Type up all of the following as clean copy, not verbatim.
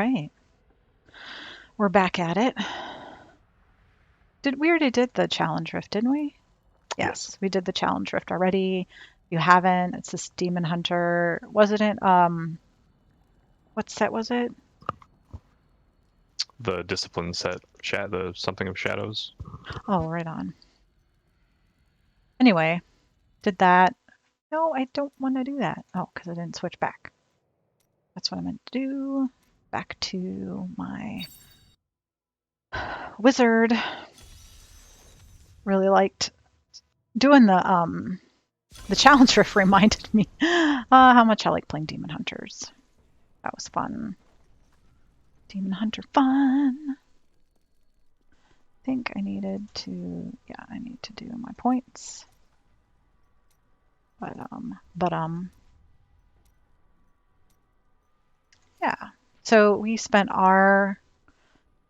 right. We're back at it. We already did the challenge rift, didn't we? Yes, we did the challenge rift already. If you haven't, it's this demon hunter. Wasn't it what set was it? The discipline set, the something of shadows. Oh, right on. Anyway, did that. No, I don't want to do that. Oh, because I didn't switch back. That's what I meant to do. Back to my wizard. Really liked doing the challenge rift reminded me how much I like playing demon hunters. That was fun. Demon hunter fun. I think I needed to, yeah, I need to do my points. But yeah. So we spent our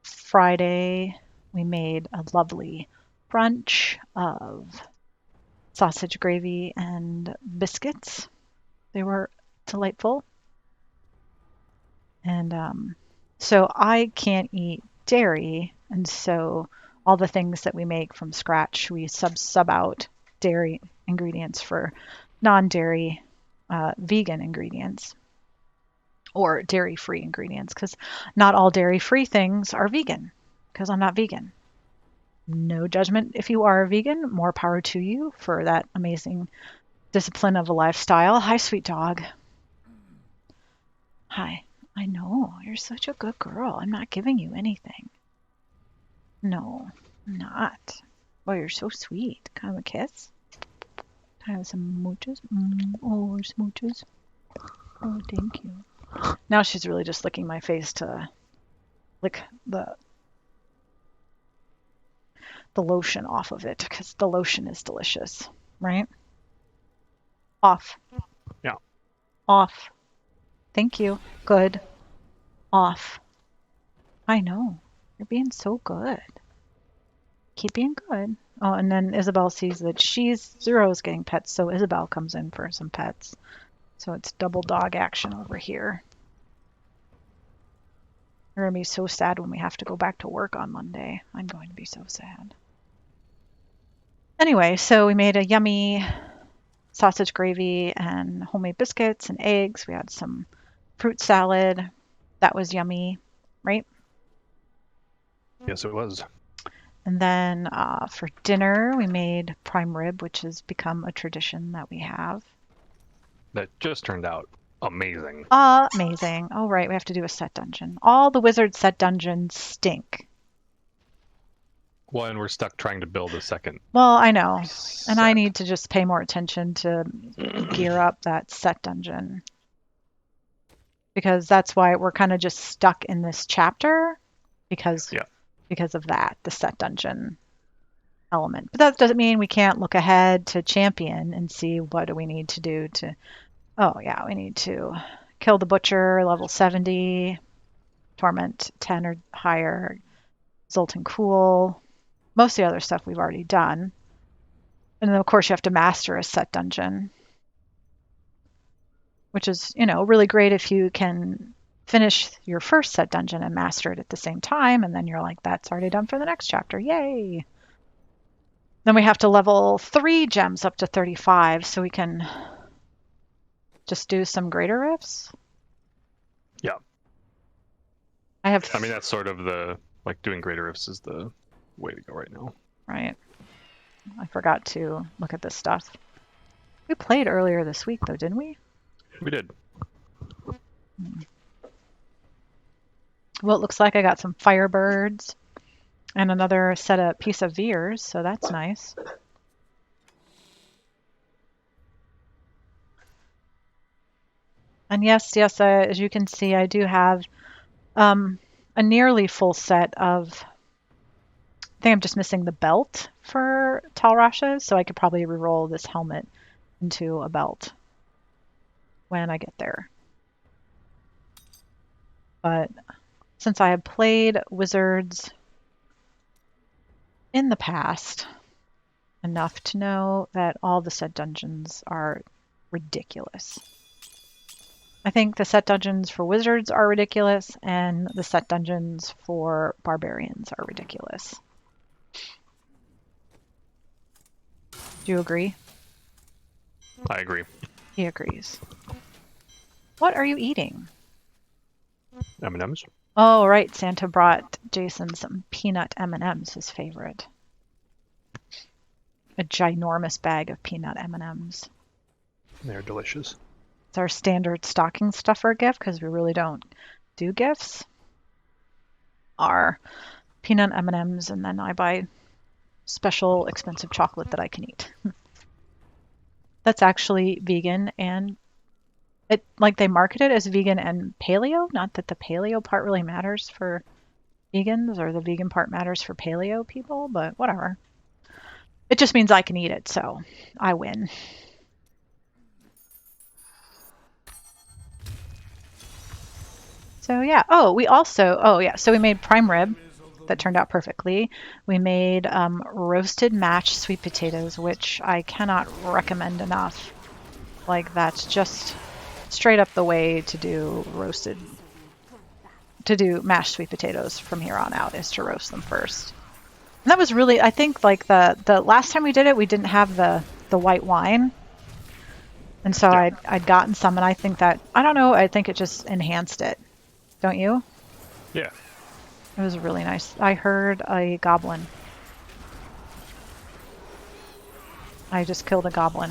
Friday, we made a lovely brunch of sausage gravy and biscuits. They were delightful. And so I can't eat dairy, and so all the things that we make from scratch, we sub out dairy ingredients for non-dairy vegan ingredients or dairy-free ingredients, because not all dairy-free things are vegan, because I'm not vegan. No judgment if you are a vegan, more power to you for that amazing discipline of a lifestyle. Hi, sweet dog. Hi. I know, you're such a good girl. I'm not giving you anything. No, I'm not. Oh, you're so sweet. Can I have a kiss? Can I have some mooches? Oh, smooches. Oh, thank you. Now she's really just licking my face to lick the lotion off of it, because the lotion is delicious, right? Off. Yeah. Off. Thank you. Good. Off. I know. You're being so good. Keep being good. Oh, and then Isabel sees that Zero's getting pets, so Isabel comes in for some pets. So it's double dog action over here. We're going to be so sad when we have to go back to work on Monday. I'm going to be so sad. Anyway, so we made a yummy sausage gravy and homemade biscuits and eggs. We had some fruit salad. That was yummy, right? Yes, it was. And then for dinner, we made prime rib, which has become a tradition that we have. That just turned out amazing. Amazing. Oh, right, we have to do a set dungeon. All the wizard set dungeons stink. Well, and we're stuck trying to build a second. Well, I know. Set. And I need to just pay more attention to gear up that set dungeon. Because that's why we're kind of just stuck in this chapter because of that, the set dungeon element. But that doesn't mean we can't look ahead to champion and see what do we need to do to, oh yeah, we need to kill the butcher, level 70, torment 10 or higher, Zoltan Cool. Most of the other stuff we've already done. And then of course you have to master a set dungeon, which is, really great if you can finish your first set dungeon and master it at the same time, and then you're like, that's already done for the next chapter. Yay! Then we have to level 3 gems up to 35 so we can just do some greater rifts. Yeah. I mean, that's sort of doing greater rifts is the way to go right now. Right. I forgot to look at this stuff. We played earlier this week though, didn't we? We did. Well, it looks like I got some Firebirds and another piece of Veers, so that's nice. And yes, as you can see, I do have a nearly full set of, I think I'm just missing the belt for Talrasha, so I could probably reroll this helmet into a belt when I get there. But since I have played wizards in the past enough to know that all the set dungeons are ridiculous. I think the set dungeons for wizards are ridiculous, and the set dungeons for barbarians are ridiculous. Do you agree? I agree. He agrees. What are you eating? M&Ms. Oh, right. Santa brought Jason some peanut M&Ms, his favorite. A ginormous bag of peanut M&Ms. They're delicious. It's our standard stocking stuffer gift because we really don't do gifts. Are peanut M&Ms, and then I buy special expensive chocolate that I can eat. That's actually vegan, and it like they market it as vegan and paleo. Not that the paleo part really matters for vegans or the vegan part matters for paleo people, but whatever. It just means I can eat it, so I win. So yeah. So we made prime rib that turned out perfectly. We made roasted mashed sweet potatoes, which I cannot recommend enough. Like that's just straight up the way to do mashed sweet potatoes from here on out is to roast them first. And that was really, I think, like the last time we did it, we didn't have the white wine, and so Yeah. I'd gotten some, and I think that I don't know, I think it just enhanced it. Don't you? Yeah. It was really nice. I heard a goblin. I just killed a goblin.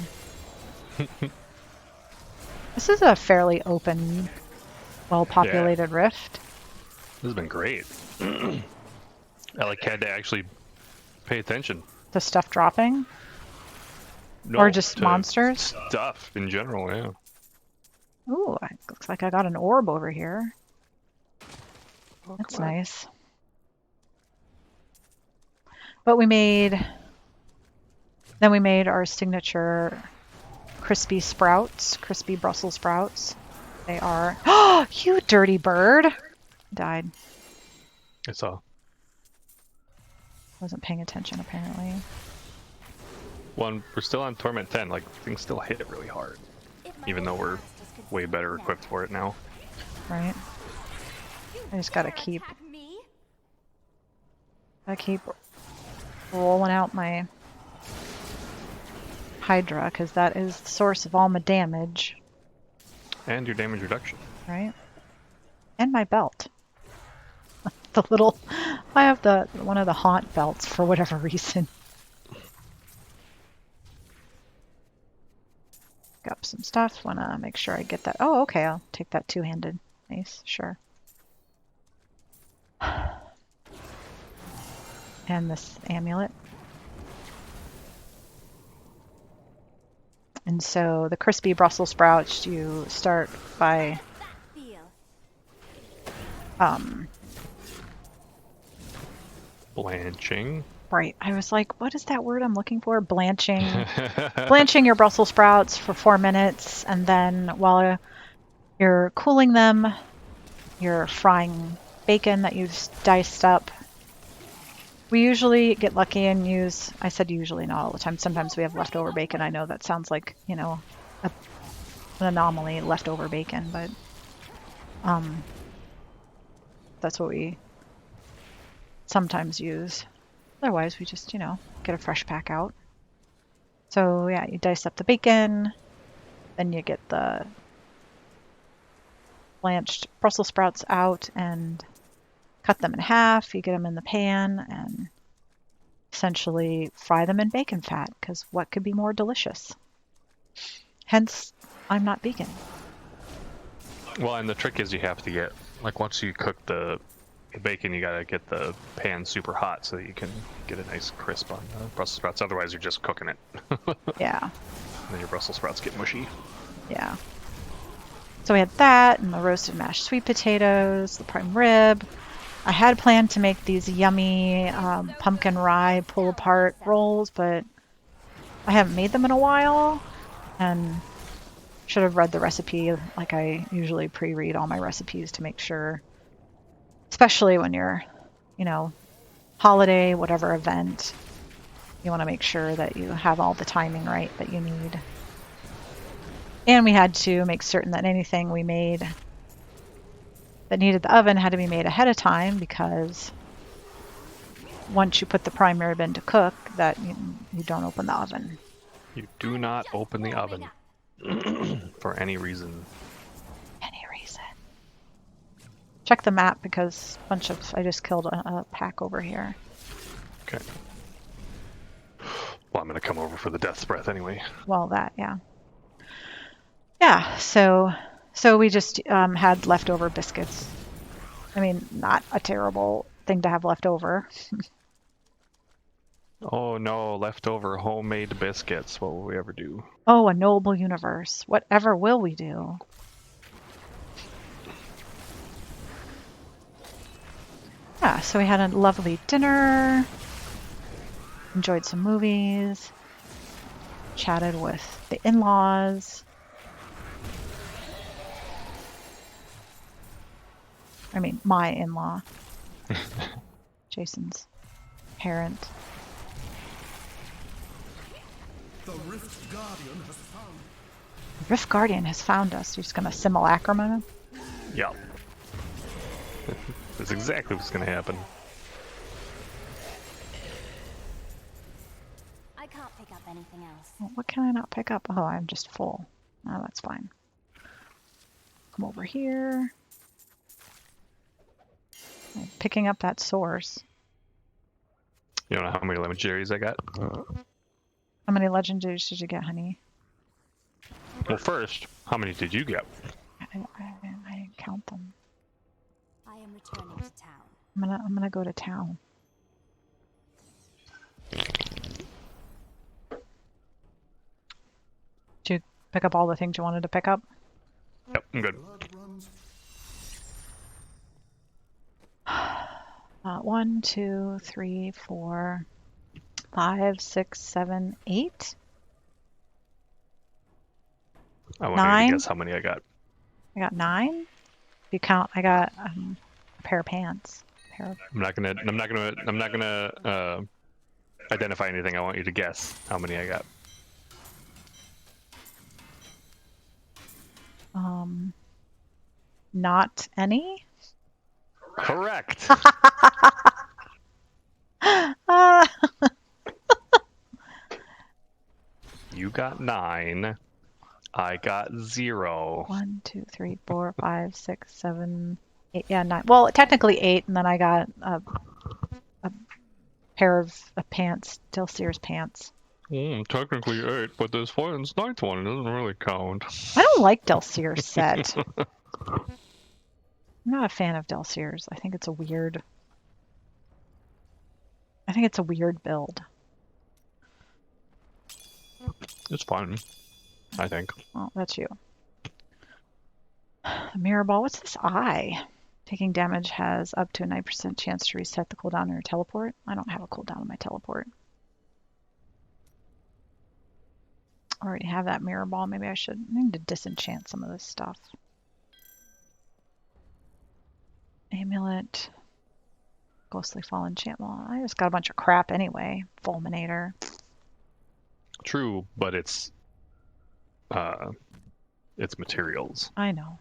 This is a fairly open, Yeah. well-populated rift. This has been great. I had to actually pay attention. The stuff dropping, or No, just to monsters. stuff in general, yeah. Ooh, looks like I got an orb over here. Oh, That's come on. nice. But then we made our signature crispy Brussels sprouts. They are, oh, you dirty bird! Died. I saw. Wasn't paying attention apparently. One, we're still on Torment 10, like, things still hit it really hard. Even though we're way better equipped for it now. Right? I just gotta keep rolling out my Hydra, because that is the source of all my damage. And your damage reduction. Right? And my belt. I have one of the haunt belts for whatever reason. Got some stuff. Wanna make sure I get that. Oh, okay. I'll take that two-handed mace. Sure. And this amulet. And so the crispy Brussels sprouts, you start by Blanching. right. I was like, what is that word I'm looking for? Blanching your Brussels sprouts for 4 minutes, and then while you're cooling them, you're frying bacon that you've diced up. We usually get lucky and I said usually, not all the time. Sometimes we have leftover bacon. I know that sounds like, an anomaly, leftover bacon, but that's what we sometimes use. Otherwise, we just, get a fresh pack out. So yeah, you dice up the bacon, then you get the blanched Brussels sprouts out and cut them in half. You get them in the pan and essentially fry them in bacon fat, because what could be more delicious? Hence, I'm not vegan. Well, and the trick is you have to get, like, once you cook the bacon, you gotta get the pan super hot so that you can get a nice crisp on the Brussels sprouts. Otherwise, you're just cooking it. Yeah. And then your Brussels sprouts get mushy. Yeah. So we had that and the roasted mashed sweet potatoes, the prime rib. I had planned to make these yummy pumpkin rye pull apart rolls, but I haven't made them in a while and should have read the recipe. Like I usually pre-read all my recipes to make sure, especially when you're, holiday, whatever event, you want to make sure that you have all the timing right that you need. And we had to make certain that anything we made that needed the oven had to be made ahead of time, because once you put the primary bin to cook, that you don't open the oven. You do not open the oven for any reason. Any reason. Check the map, because I just killed a pack over here. Okay. Well, I'm gonna come over for the death's breath anyway. Well, yeah. Yeah, so we just had leftover biscuits. I mean, not a terrible thing to have left over. Oh no, leftover homemade biscuits. What will we ever do? Oh, a noble universe. Whatever will we do? Yeah, so we had a lovely dinner, enjoyed some movies, chatted with the in-laws. I mean, my in-law. Jason's parent. The Rift Guardian has found. The Rift Guardian has found us. You're just gonna simulacrum him? Yeah. That's exactly what's gonna happen. I can't pick up anything else. Well, what can I not pick up? Oh, I'm just full. Oh, that's fine. Come over here. I'm picking up that source. You don't know how many legendaries I got? How many legendaries did you get, honey? Well, first, how many did you get? I didn't count them. I am returning to town. I'm gonna go to town. Did you pick up all the things you wanted to pick up? Yep, I'm good. Blood runs. 1, 2, 3, 4, 5, 6, 7, 8. I want you 9? to guess how many I got. I got 9. If you count, I got a pair of pants. I'm not gonna identify anything. I want you to guess how many I got. Not any. Correct. You got 9. I got 0. 1, 2, 3, 4, 5, 6, 7, 8. Yeah, 9. Well, technically 8, and then I got a pair of pants, Delcere's pants. Technically 8, but this one's 9th one. It doesn't really count. I don't like Delcere's set. I'm not a fan of Delcere's. I think it's a weird build. It's fun, I think. Well, that's you. A mirror ball. What's this eye? Taking damage has up to a 9% chance to reset the cooldown on your teleport. I don't have a cooldown on my teleport. I already have that mirror ball. Maybe I need to disenchant some of this stuff. Amulet. Ghostly Fall enchantment. I just got a bunch of crap anyway. Fulminator. True, but it's materials. I know.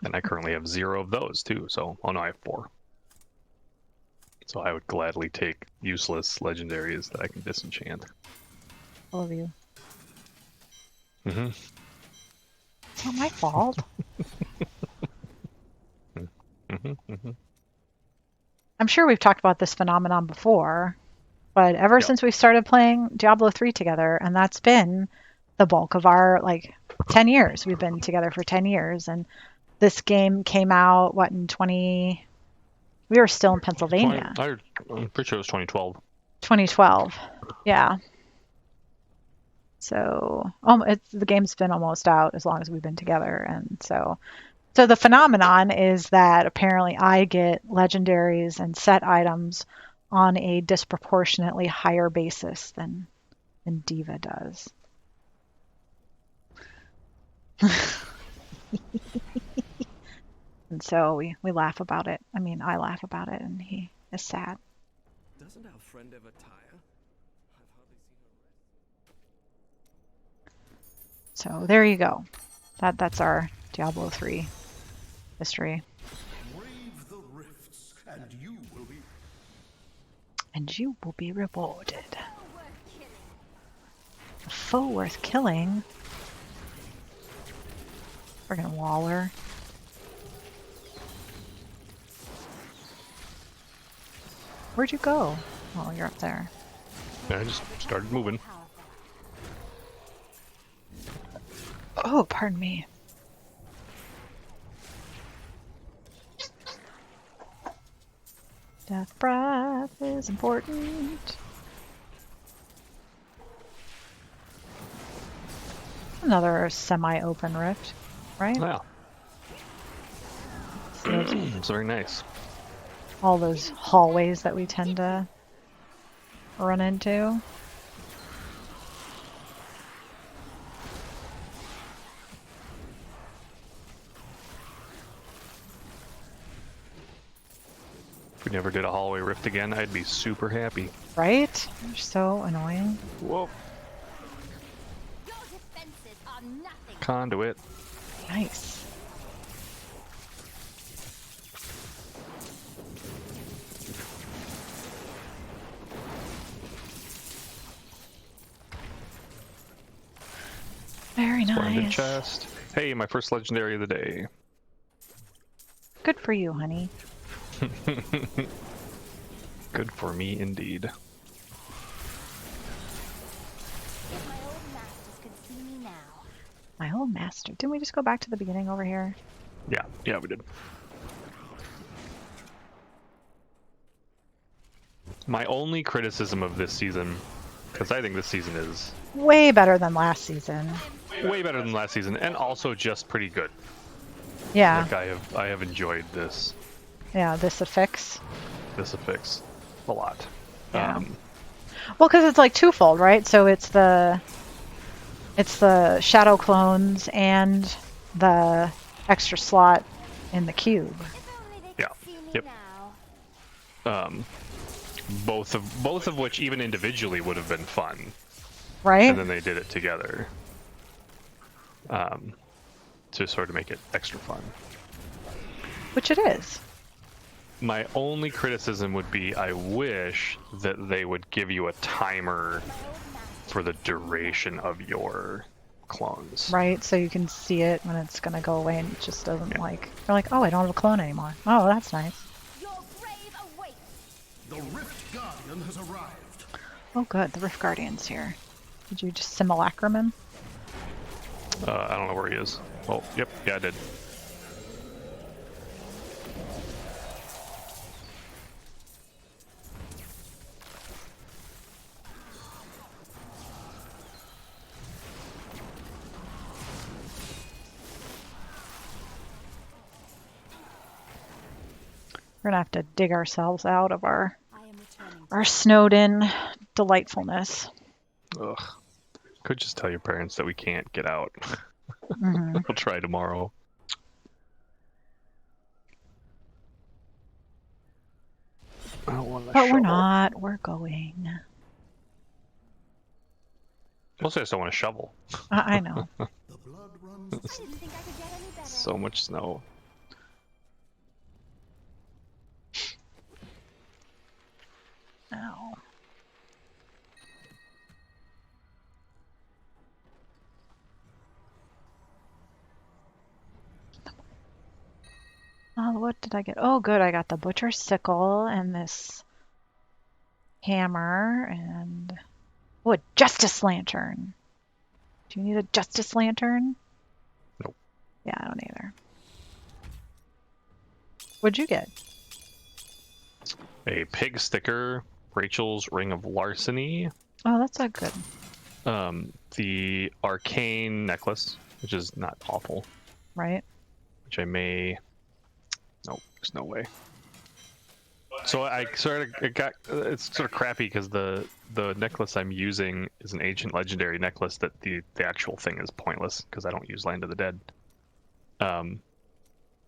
And I currently have 0 of those too, so no, I have 4. So I would gladly take useless legendaries that I can disenchant. All of you. Mm-hmm. It's not my fault. I'm sure we've talked about this phenomenon before, but ever since we started playing Diablo 3 together, and that's been the bulk of our 10 years. We've been together for 10 years, and this game came out in 20. We were still in Pennsylvania. I'm pretty sure it was 2012. 2012. Yeah. So the game's been almost out as long as we've been together, and so the phenomenon is that apparently I get legendaries and set items on a disproportionately higher basis than Diva does. And so we laugh about it. I mean, I laugh about it, and he is sad. Doesn't our friend ever tire? I've hardly seen her So there you go. That's our Diablo 3 history. Brave the rifts, and you will be. And you will be rewarded. A foe worth killing? Friggin' Waller. Where'd you go? Oh, you're up there. Yeah, I just started moving. Oh, pardon me. Death breath is important. Another semi-open rift, right? Yeah, So those, it's very nice. all those hallways that we tend to run into. If we never did a hallway rift again, I'd be super happy. Right? They're so annoying. Whoa, Your defenses are nothing. conduit. Nice. Very Splendid nice. chest. Hey, my first legendary of the day. Good for you, honey. Good for me indeed. If my old masters could see me now. My old master. Didn't we just go back to the beginning over here? Yeah, we did. My only criticism of this season, because I think this season is Way better than last season. way better than last season, and also just pretty good. Yeah. Like I have enjoyed this Yeah, this affix. affix a lot. Yeah. Well, because it's like twofold, right? So it's the shadow clones and the extra slot in the cube. If only they Yeah. could see me Yep. now. Both of which even individually would have been fun, Right? and then they did it together to sort of make it extra fun. Which it is. My only criticism would be I wish that they would give you a timer for the duration of your clones. Right? So you can see it when it's going to go away and it just doesn't Yeah. like... You're like, oh, I don't have a clone anymore. Oh, that's nice. Your grave awaits. The Rift Guardian has arrived. Oh, good. The Rift Guardian's here. Did you just simulacrum him? I don't know where he is. Oh, yep, yeah, I did. We're going to have to dig ourselves out of I am returning. our snowed-in delightfulness. Ugh. Could just tell your parents that we can't get out. Hmm. We'll try tomorrow. I don't want to But we're shovel. not. We're going. Mostly I just don't want to shovel. I know. The blood runs. I didn't think I could get any better. So much snow. Ow. Oh, what did I get? Oh, good. I got the butcher sickle and this hammer and oh, a justice lantern. Do you need a justice lantern? Nope. Yeah, I don't either. What'd you get? A pig sticker, Rachel's Ring of Larceny, Oh, that's a good. the arcane necklace, which is not awful, Right? which I may. Nope, there's no way. So I sort of it got it's sort of crappy because the necklace I'm using is an ancient legendary necklace that the actual thing is pointless because I don't use Land of the Dead.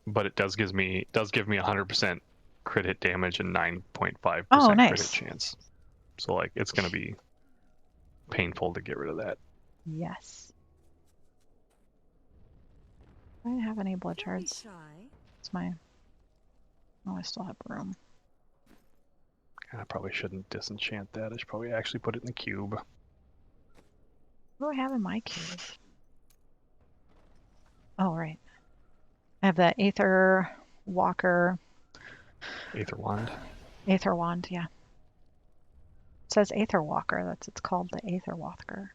But it does give me 100% crit hit damage and 9.5% Oh, crit nice. hit chance. So like it's gonna be painful to get rid of that. Yes. Do I have any blood Don't be shards? shy. It's my. Oh, I still have room. I probably shouldn't disenchant that. I should probably actually put it in the cube. What do I have in my cube? Oh, right. I have the Aether Walker. Aether wand. Aether Wand, yeah. It says Aether Walker. It's called the Aether Walker.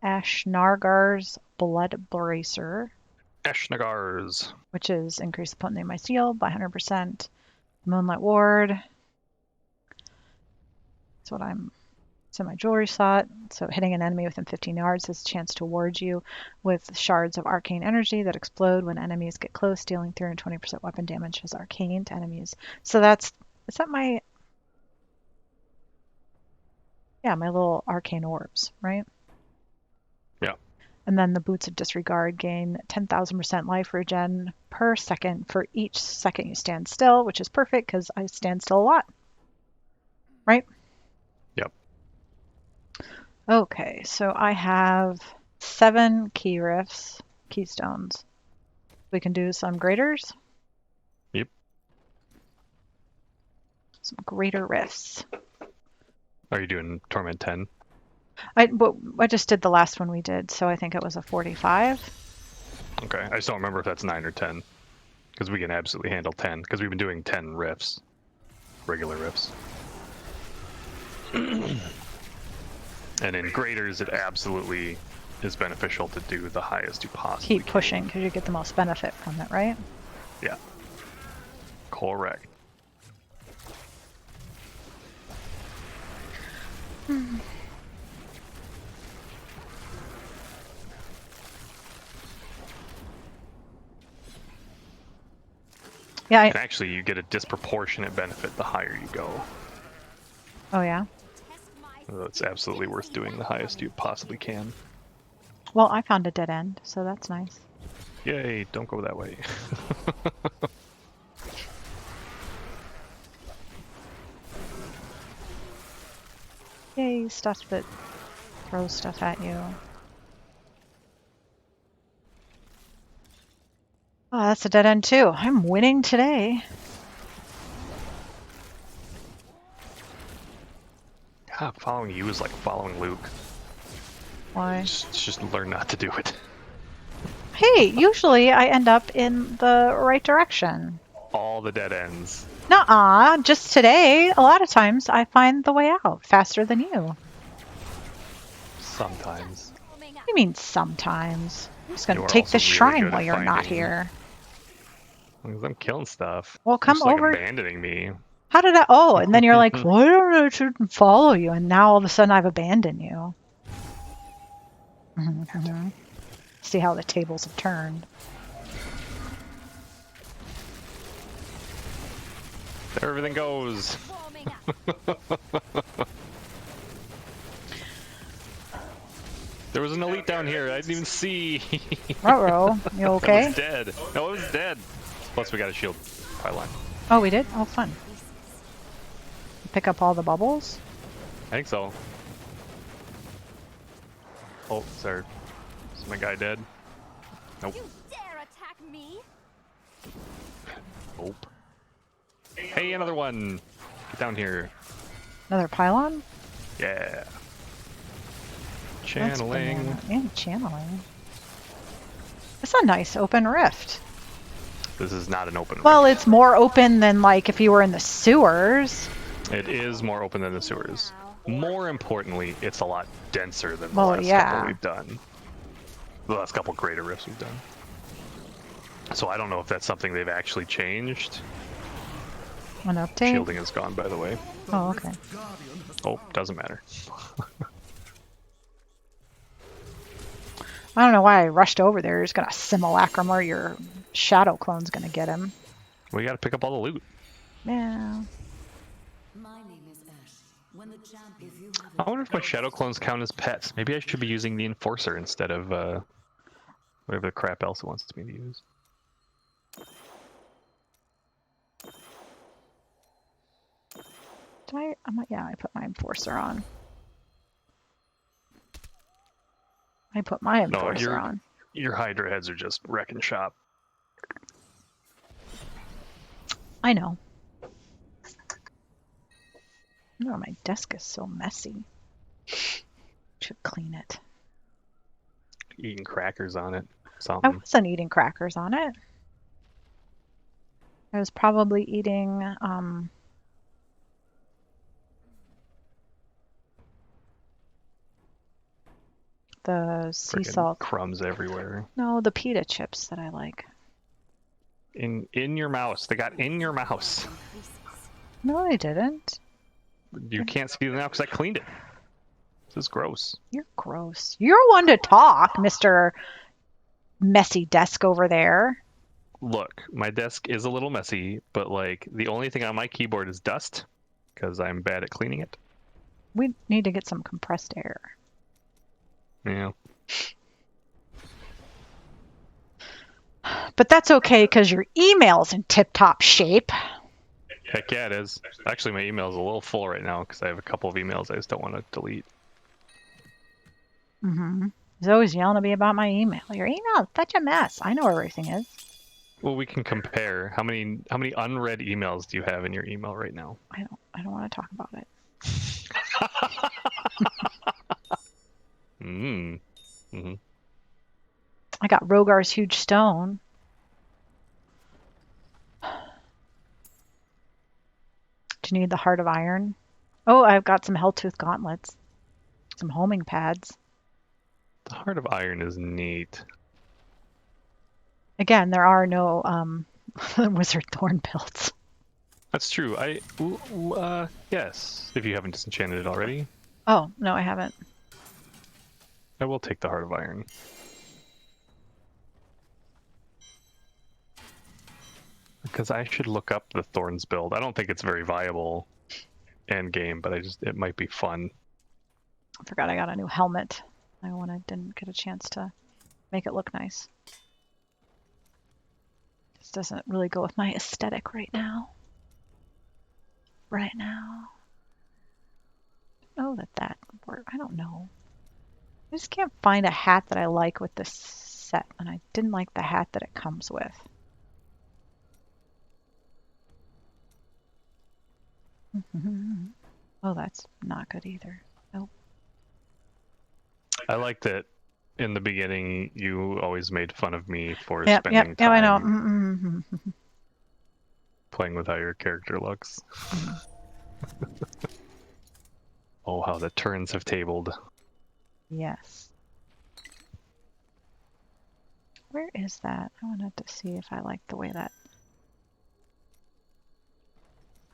Ashnargar's Blood Bracer, Eshnagars. which is increase the potency of my steel by 100%. Moonlight Ward. That's what it's in my jewelry slot. So hitting an enemy within 15 yards has a chance to ward you with shards of arcane energy that explode when enemies get close, dealing 320% weapon damage as arcane to enemies. So is that my, yeah, my little arcane orbs, right? Yeah. And then the Boots of Disregard gain 10,000% life regen per second for each second you stand still, which is perfect because I stand still a lot. Right? Yep. Okay, so I have 7 keystones. We can do some graders. Yep. Some greater rifts. Are you doing Torment 10? I just did the last one we did, so I think it was a 45. Okay. I just don't remember if that's 9 or 10. Because we can absolutely handle 10. Because we've been doing 10 riffs. Regular riffs. And in graders, it absolutely is beneficial to do the highest you possibly Keep pushing because you get the most benefit from it, right? Yeah. Correct. Yeah. And actually, you get a disproportionate benefit the higher you go. Oh, yeah? So it's absolutely worth doing the highest you possibly can. Well, I found a dead end, so that's nice. Yay, don't go that way. Yay, stuff that throws stuff at you. Oh, that's a dead end too. I'm winning today. God, following you is like following Luke. Why? Just learn not to do it. Hey, usually I end up in the right direction. All the dead ends. Nuh-uh, just today, a lot of times I find the way out faster than you. What Sometimes. do you mean sometimes? I'm just gonna You are take the also really shrine good while at you're not finding- here. Because I'm killing stuff. Well, You're come just, like, over. abandoning me. How did I? Oh, and then you're like, why don't I should follow you? And now all of a sudden I've abandoned you. Mhm. See how the tables have turned. There everything goes. There was an elite down here. I didn't even see. Ruh-roh, you It okay? was dead. No, it was dead. Plus, we got a shield pylon. Oh, we did? Oh, fun. Pick up all the bubbles? I think so. Oh, sorry. Is my guy dead? Nope. You dare attack me? Nope. Hey, another one. Get down here. Another pylon? Yeah. That's Channeling. banana. Yeah, channeling. It's a nice open rift. This is not an open Well, rift. it's more open than like if you were in the sewers. It is more open than the sewers. More importantly, it's a lot denser than the Well, last yeah. couple we've done. The last couple greater rifts we've done. So I don't know if that's something they've actually changed. An update? Shielding is gone, by the way. Oh, okay. Oh, doesn't matter. I don't know why I rushed over there. He's gonna simulacrum or your shadow clone's gonna get him. We gotta pick up all the loot. Yeah. My name is Ash. When the champ, if you have I wonder if my shadow clones count as pets. Maybe I should be using the enforcer instead of whatever the crap else it wants me to use. Yeah, I put my enforcer on. I put my enforcer on. Your Hydra heads are just wrecking shop. I know. Oh, my desk is so messy. Should clean it. Eating crackers on it. I Something. wasn't eating crackers on it. I was probably eating the sea Freaking salt. crumbs everywhere. No, the pita chips that I like. In your mouse. They got in your mouse. No, I didn't. You can't see them now because I cleaned it. This is gross. You're gross. You're one to talk, Mr. Messy desk over there. Look, my desk is a little messy, but like the only thing on my keyboard is dust because I'm bad at cleaning it. We need to get some compressed air. Yeah. But that's okay because your email's in tip-top shape. Heck yeah, it is. Actually, my email is a little full right now because I have a couple of emails I just don't want to delete. He's always yelling at me about my email. Your email is such a mess. I know where everything is. Well, we can compare. How many unread emails do you have in your email right now? I don't want to talk about it. Mm-hmm. I got Rogar's huge stone. Do you need the heart of iron? Oh, I've got some Helltooth gauntlets. Some homing pads. The Heart of Iron is neat. Again, there are no wizard thorn builds. That's true. Yes, if you haven't disenchanted it already. Oh, no, I haven't. I will take the Heart of Iron. Because I should look up the Thorns build. I don't think it's very viable end game, but it might be fun. I forgot I got a new helmet. I didn't get a chance to make it look nice. This doesn't really go with my aesthetic right now. Oh, that worked. I don't know. I just can't find a hat that I like with this set, and I didn't like the hat that it comes with. Oh, that's not good either. Nope. I like that in the beginning you always made fun of me for Yep, spending I know. time playing with how your character looks. Oh, how the turns have tabled. Yes. Where is that? I wanted to see if I like the way that...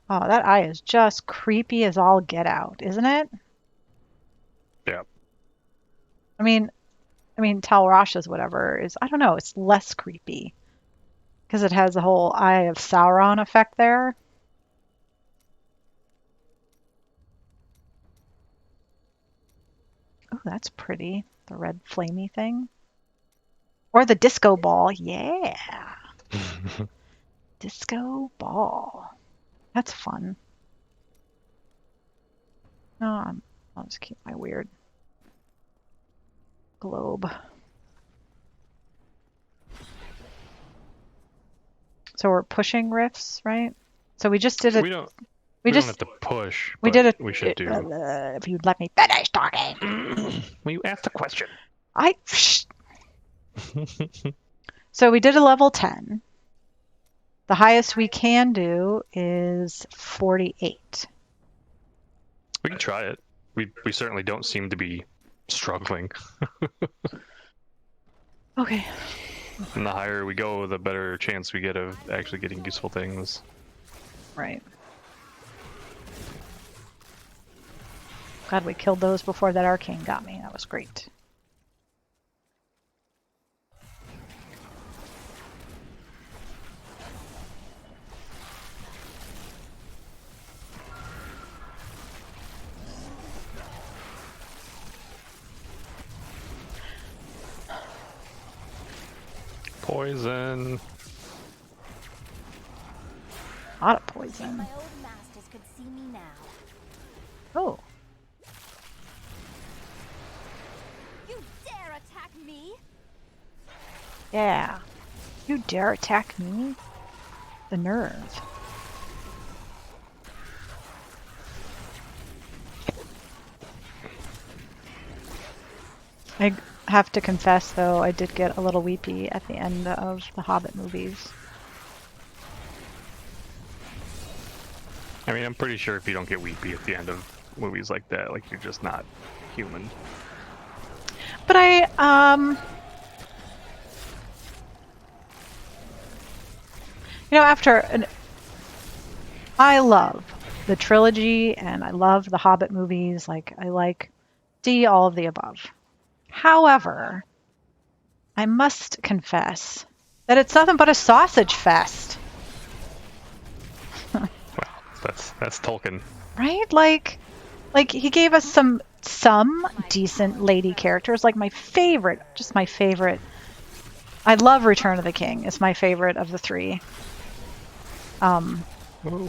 Oh, that eye is just creepy as all get out, isn't it? Yeah. I mean, Tal Rasha's whatever is, I don't know, it's less creepy. Because it has the whole Eye of Sauron effect there. Oh, that's pretty. The red flamey thing. Or the disco ball. Yeah. Disco ball. That's fun. No, I'll just keep my weird globe. So we're pushing rifts, right? So we just did it. We don't have to push. We But did it. We should do. If you'd let me finish talking. Well, you asked a question. So we did a level 10. The highest we can do is 48. We can try it. We certainly don't seem to be struggling. Okay. And the higher we go, the better chance we get of actually getting useful things. Right. Glad we killed those before that arcane got me. That was great. Poison. A lot of If poison. my old masters could see me now. Oh. You dare attack me? Yeah. You dare attack me? The nerve. I have to confess, though, I did get a little weepy at the end of the Hobbit movies. I mean, I'm pretty sure if you don't get weepy at the end of movies like that, like you're just not human. But after I love the trilogy and I love the Hobbit movies. Like, I like D, all of the above. However, I must confess that it's nothing but a sausage fest, Well, that's Tolkien. right? Like he gave us some decent lady characters. Like my favorite, just my favorite. I love Return of the King. It's my favorite of the three. Ooh.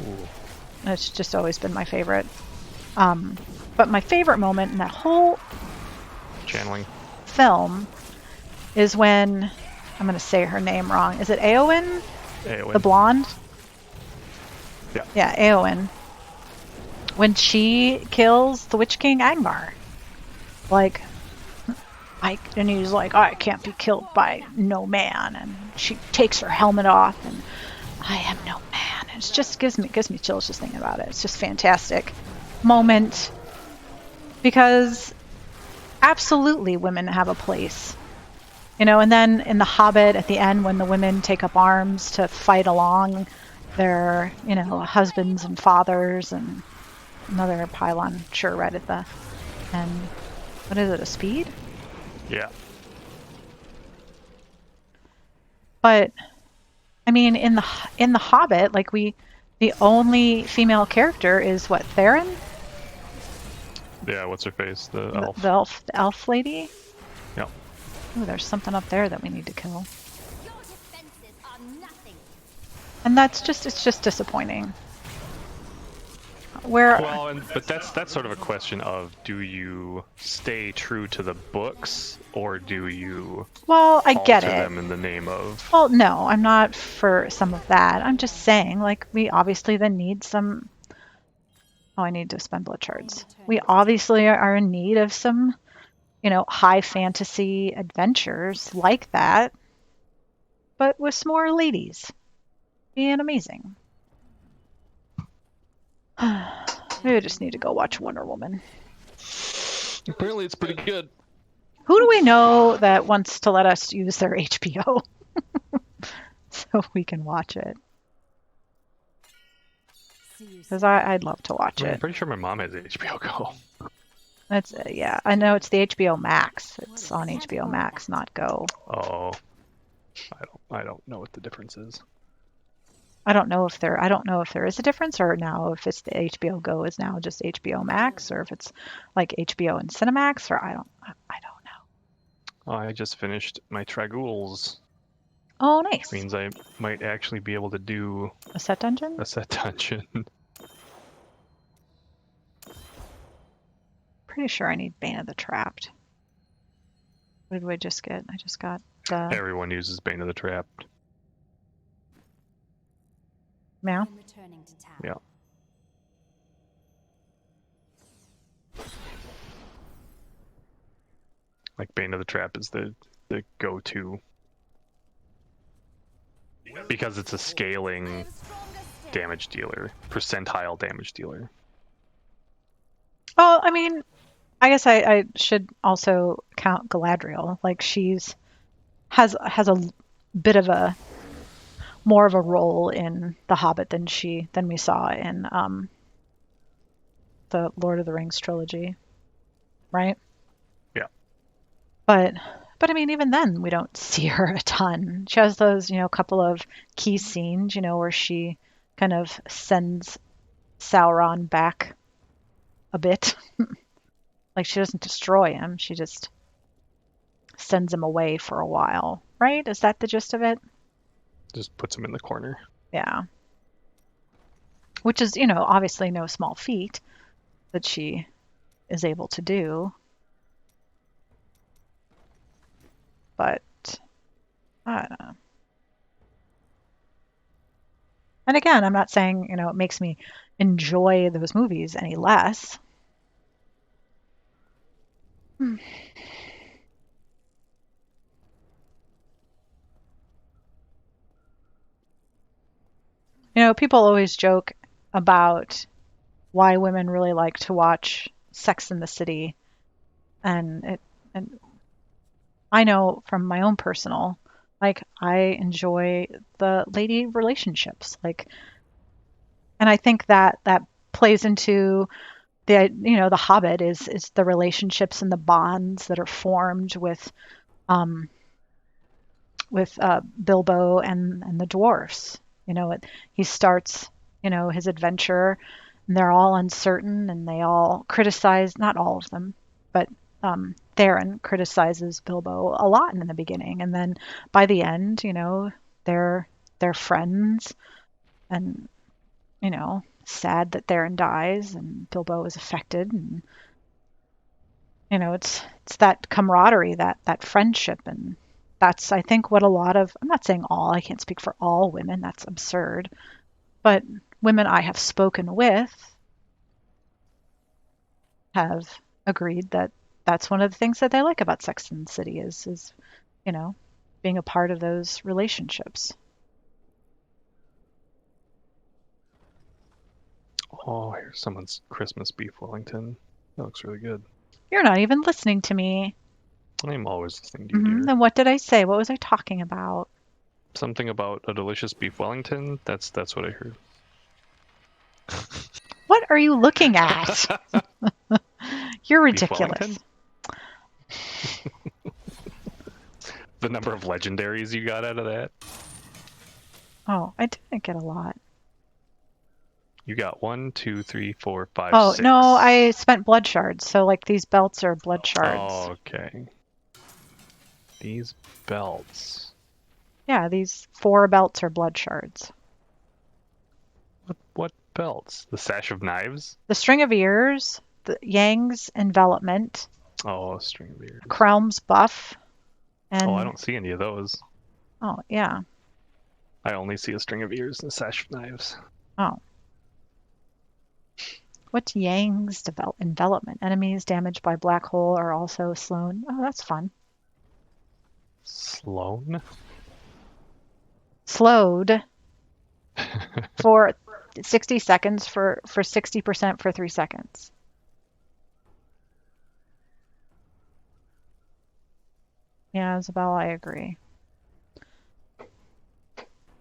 It's just always been my favorite. But my favorite moment in that whole Channeling. film is when, I'm going to say her name wrong. Is it Éowyn? Eowyn. The blonde? Yeah. Yeah, Éowyn. When she kills the Witch King Angmar. Like, and he's like, I can't be killed by no man. And she takes her helmet off and I am no man. And it just gives me chills just thinking about it. It's just fantastic moment. Because absolutely women have a place. And then in The Hobbit at the end when the women take up arms to fight along their, husbands and fathers and another pylon, sure, right at the end. What is it, a speed? Yeah. But I mean, in the Hobbit, like the only female character is what, Theron? Yeah, what's her face? The elf. The elf lady? Yep. Ooh, there's something up there that we need to kill. Your defenses are nothing. And it's just disappointing. But that's sort of a question of, do you stay true to the books or do you I get alter it. them in the name of? Well, no, I'm not for some of that. I'm just saying, like, we obviously then need some. Oh, I need to spend blood shards. We obviously are in need of some, high fantasy adventures like that, but with some more ladies being amazing. Maybe I just need to go watch Wonder Woman. Apparently, it's pretty good. Who do we know that wants to let us use their HBO so we can watch it? Because I'd love to watch I'm it. pretty sure my mom has HBO Go. That's yeah. I know it's the HBO Max. It's on HBO Max, not Go. Oh, I don't know what the difference is. I don't know if there is a difference, or now if it's the HBO Go is now just HBO Max, or if it's like HBO and Cinemax, or I don't know. Oh, I just finished my Tragouls, Oh, nice. which means I might actually be able to do A set dungeon? a set dungeon. Pretty sure I need Bane of the Trapped. What did we just get? I just got the Everyone uses Bane of the Trapped. meow. I'm returning to town. Yeah. Like Bane of the Trap is the go-to because it's a scaling damage dealer, percentile damage dealer. Well, I mean, I guess I should also count Galadriel. Like has a bit of a more of a role in The Hobbit than we saw in the Lord of the Rings trilogy, right? Yeah. But I mean, even then, we don't see her a ton. She has those, couple of key scenes, where she kind of sends Sauron back a bit. Like, she doesn't destroy him. She just sends him away for a while, right? Is that the gist of it? Just puts him in the corner. Yeah. Which is, obviously no small feat that she is able to do. But I don't know. And again, I'm not saying, it makes me enjoy those movies any less. Hmm. People always joke about why women really like to watch Sex in the City, and I know from my own personal, like I enjoy the lady relationships, like, and I think that plays into the Hobbit is the relationships and the bonds that are formed um with Bilbo and the dwarfs. He starts his adventure, and they're all uncertain, and they all criticize, not all of them, but Theron criticizes Bilbo a lot in the beginning, and then by the end, they're friends, and sad that Theron dies and Bilbo is affected, and it's that camaraderie, that friendship, and that's, I think, what a lot of, I'm not saying all, I can't speak for all women, that's absurd, but women I have spoken with have agreed that that's one of the things that they like about Sex and the City is you know being a part of those relationships. Oh, here's someone's Christmas beef Wellington. That looks really good. You're not even listening to me. I'm always listening to you, dear. Then what did I say? What was I talking about? Something about a delicious beef Wellington. That's what I heard. What are you looking at? You're Beef ridiculous. Wellington? The number of legendaries you got out of that? Oh, I didn't get a lot. You got 1, 2, 3, 4, 5, Oh, 6. no, I spent blood shards. So, like, these belts are blood shards. Oh, okay. These belts. Yeah, these 4 belts are blood shards. What belts? The sash of knives? The string of ears, the Yang's envelopment, Oh, string of ears. Crown's buff, Oh, I and don't see any of those. oh, yeah. I only see a string of ears and a sash of knives. Oh. What's Yang's envelopment? Enemies damaged by black hole are also slown. Oh, that's fun. Sloan? Slowed for 60 seconds for 60% for 3 seconds. Yeah, Isabel, I agree.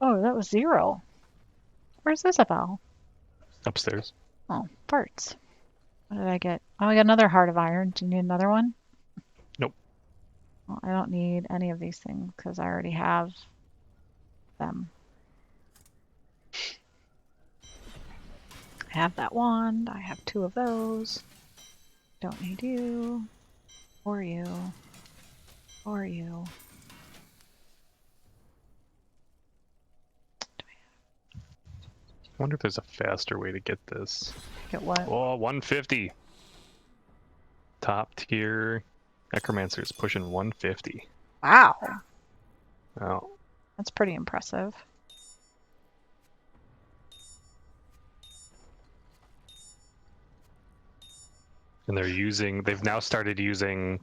Oh, that was 0. Where's Isabel? Upstairs. Oh, farts. What did I get? Oh, I got another heart of iron. Do you need another one? Nope. Well, I don't need any of these things because I already have them. I have that wand. I have 2 of those. Don't need you. Or you. Or you. I wonder if there's a faster way to get this. Get what? Oh, 150. Top tier necromancer's pushing 150. Wow. Oh. That's pretty impressive. And they've now started using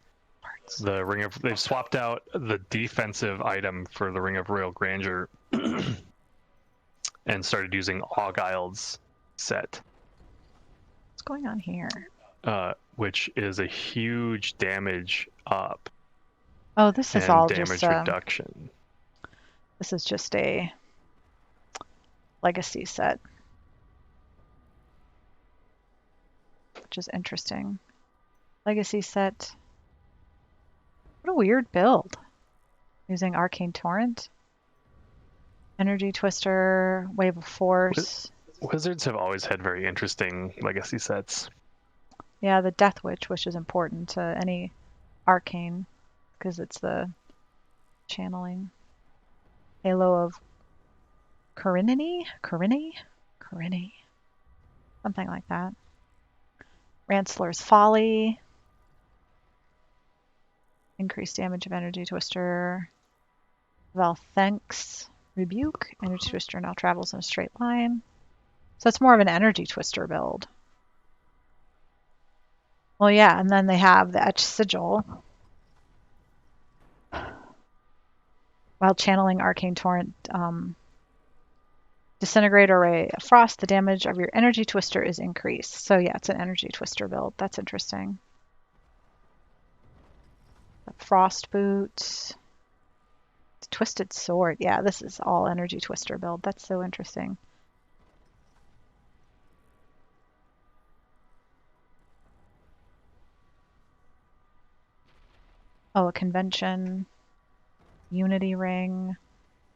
the Ring of, they've swapped out the defensive item for the Ring of Royal Grandeur and started using Ogild's set. What's going on here? Which is a huge damage up. Oh, this is and all damage just reduction. this is just a legacy set, which is interesting. Legacy set. What a weird build. Using Arcane Torrent, Energy Twister, Wave of Force. Wizards have always had very interesting legacy sets. Yeah, the Death Witch, which is important to any arcane because it's the channeling. Halo of Corinne? Something like that. Ransler's Folly. Increased damage of Energy Twister. Valthenx Rebuke. Energy Twister now travels in a straight line. So it's more of an Energy Twister build. Well, yeah, and then they have the Etched Sigil. While channeling Arcane Torrent, Disintegrate or Ray of Frost, the damage of your Energy Twister is increased. So yeah, it's an Energy Twister build. That's interesting. Frost Boot. Twisted Sword. Yeah, this is all Energy Twister build. That's so interesting. Oh, a convention. Unity Ring.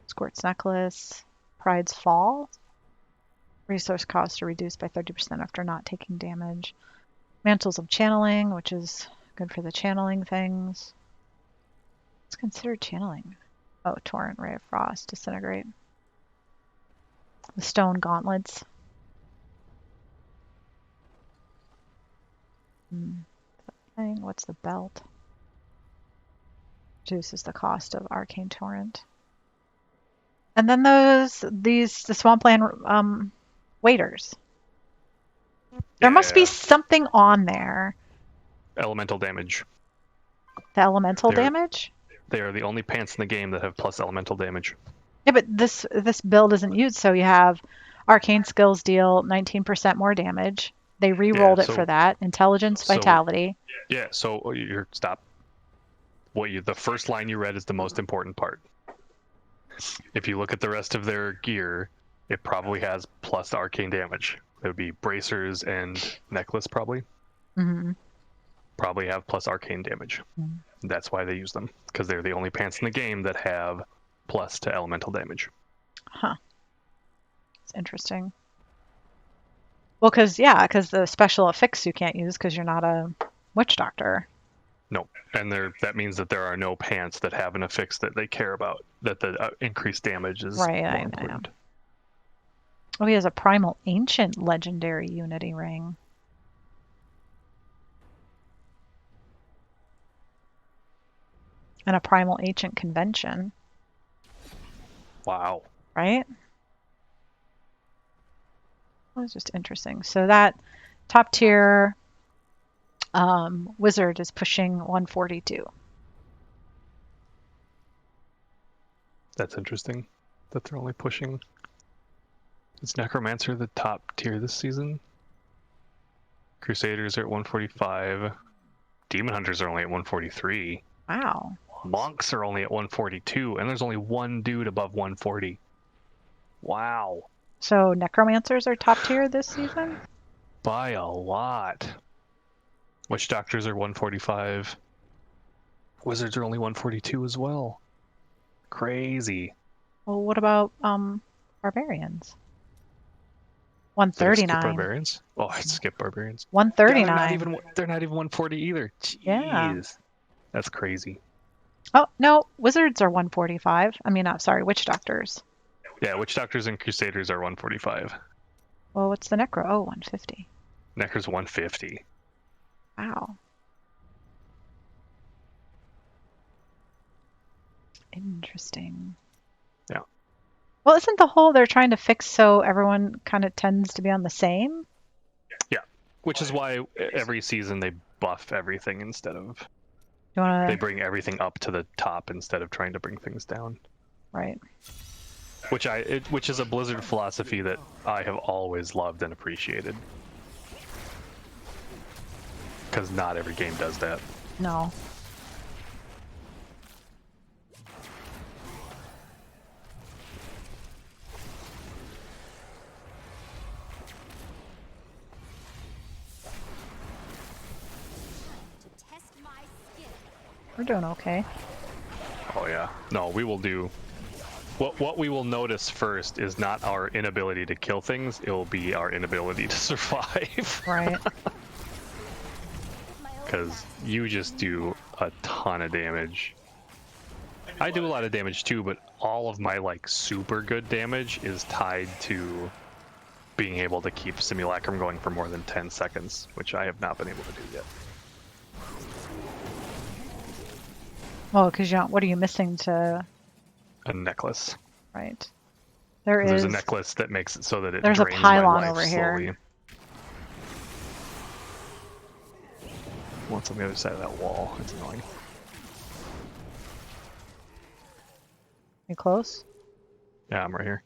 Squirt's Necklace. Pride's Fall. Resource costs are reduced by 30% after not taking damage. Mantles of Channeling, which is good for the channeling things. It's considered channeling. Oh, Torrent, Ray of Frost, Disintegrate. The Stone Gauntlets. What's the belt? Reduces the cost of Arcane Torrent. And then the Swampland waiters. There must be something on there. Elemental damage. The elemental damage? They are the only pants in the game that have plus elemental damage. Yeah, but this build isn't used, so you have arcane skills deal 19% more damage. They re-rolled it for that. Intelligence, vitality. Yeah, so you're stop. The first line you read is the most important part. If you look at the rest of their gear, it probably has plus arcane damage. It would be bracers and necklace probably. Mm-hmm. Probably have plus arcane damage. Mm-hmm. That's why they use them, because they're the only pants in the game that have plus to elemental damage. Huh. It's interesting. Well, because the special affix you can't use because you're not a witch doctor. No, and that means that there are no pants that have an affix that they care about, that the increased damage is more important. Oh, he has a Primal Ancient Legendary Unity Ring. And a Primal Ancient Convention. Wow. Right? That was just interesting. So that top tier wizard is pushing 142. That's interesting that they're only pushing. Is Necromancer the top tier this season? Crusaders are at 145. Demon Hunters are only at 143. Wow. Monks are only at 142, and there's only one dude above 140. Wow. So Necromancers are top tier this season? By a lot. Witch Doctors are 145. Wizards are only 142 as well. Crazy. Well, what about Barbarians? 139. Skip Barbarians? Oh, I skipped Barbarians. 139. They're not even 140 either. Jeez. Yeah. That's crazy. Oh, no. Wizards are 145. I mean, sorry, Witch Doctors. Yeah, Witch Doctors and Crusaders are 145. Well, what's the Necro? Oh, 150. Necro's 150. Wow. Interesting. Yeah. Well, isn't the whole they're trying to fix so everyone kind of tends to be on the same? Yeah, which is why every season they buff everything instead of... They bring everything up to the top instead of trying to bring things down. Right. Which is a Blizzard philosophy that I have always loved and appreciated. Because not every game does that. No. We're doing okay. Oh yeah. No, we will do... What we will notice first is not our inability to kill things, it will be our inability to survive. Right. Because you just do a ton of damage. I do a lot of damage too, but all of my super good damage is tied to being able to keep Simulacrum going for more than 10 seconds, which I have not been able to do yet. Well, because what are you missing to... A necklace. Right. There 'Cause there's a is. necklace that makes it so that it There's a drains my pylon life over slowly. here. What's on the other side of that wall? It's annoying. You close? Yeah, I'm right here.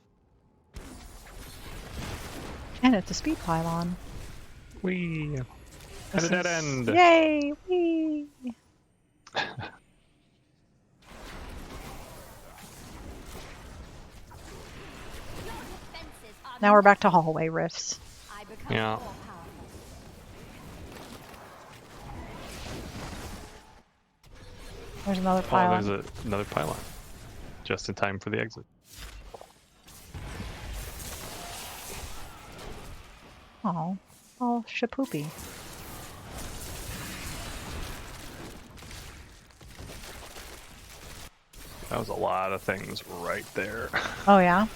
And it's a speed pylon. Whee! At This a dead is- end! Yay! Whee! Defenses are Now we're back to hallway rifts. I become Yeah. more powerful. There's another Oh, pylon. there's another pylon. Just in time for the exit. Oh, shapoopy. That was a lot of things right there. Oh yeah.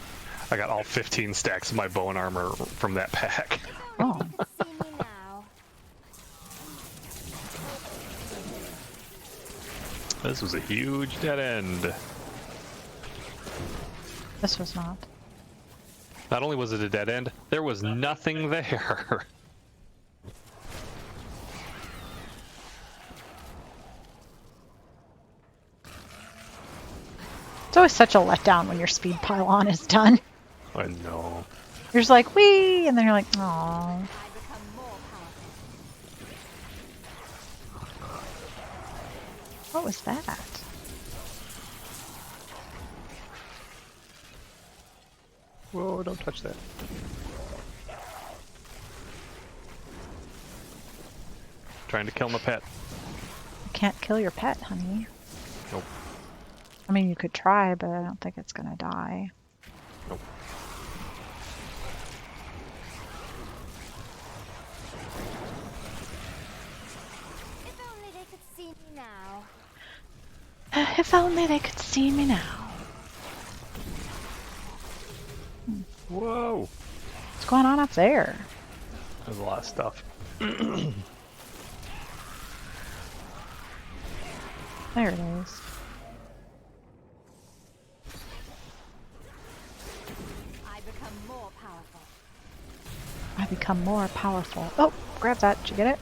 I got all 15 stacks of my bone armor from that pack. Oh, See me now. This was a huge dead end. this was not. Not only was it a dead end, there was nothing there. It's always such a letdown when your speed pylon is done. I know. You're just like, wee, and then you're like, oh. I become more powerful. What was that? Whoa, don't touch that. Trying to kill my pet. You can't kill your pet, honey. Nope. I mean, you could try, but I don't think it's gonna die. Nope. If only they could see me now. If only they could see me now. Whoa! What's going on up there? There's a lot of stuff. There it is. I become more powerful. I become more powerful. Oh, grab that. Did you get it?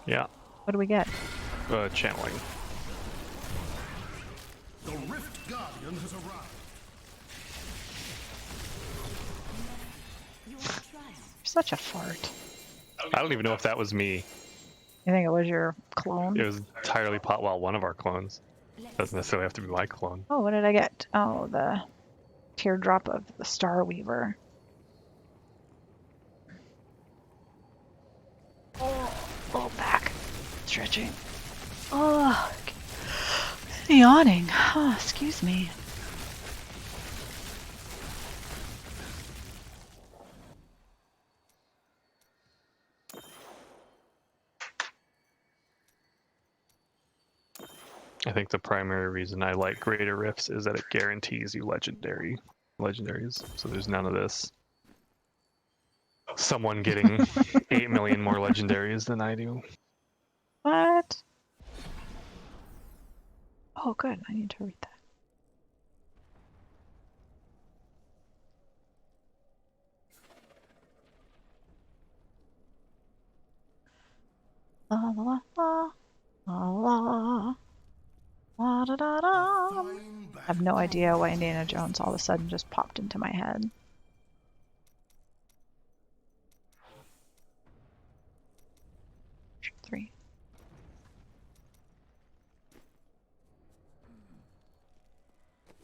Yeah. What do we get? Channeling. The Rift Guardian has arrived. You are triumph. You're such a fart. I don't even know if that was me. You think it was your clone? It was entirely one of our clones. Doesn't necessarily have to be my clone. Oh, what did I get? Oh, the teardrop of the Star Weaver. Oh, back. Stretching. Oh, yawning. Oh, excuse me. I think the primary reason I like Greater Rifts is that it guarantees you legendaries. So there's none of this. Someone getting 8 million more legendaries than I do. What? Oh, good. I need to read that. La la la la la la da da da. Fine I have no idea why Indiana Jones all of a sudden just popped into my head. Three.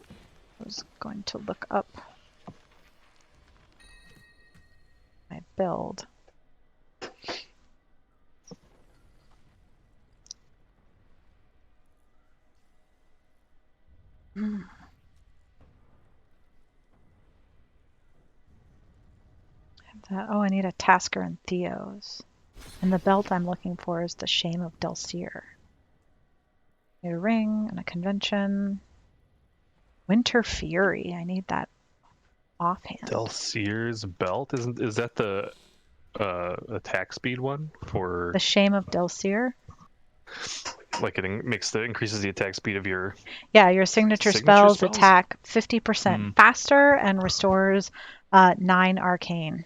I was going to look up my build. Oh, I need a Tasker and Theos. And the belt I'm looking for is the Shame of Delcir. Need a ring and a convention. Winter Fury. I need that offhand. Delcir's belt? Is that the attack speed one for The Shame of Delcir? like it increases the attack speed of your Yeah, your signature signature spells spells. attack 50% faster and restores 9 arcane.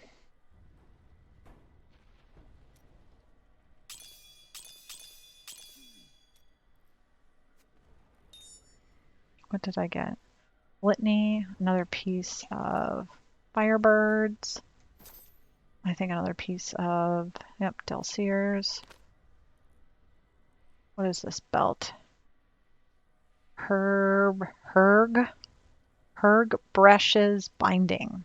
What did I get? Litany, another piece of Firebirds. I think another piece of, yep, Delseers. What is this belt? Herg Bresh's Binding.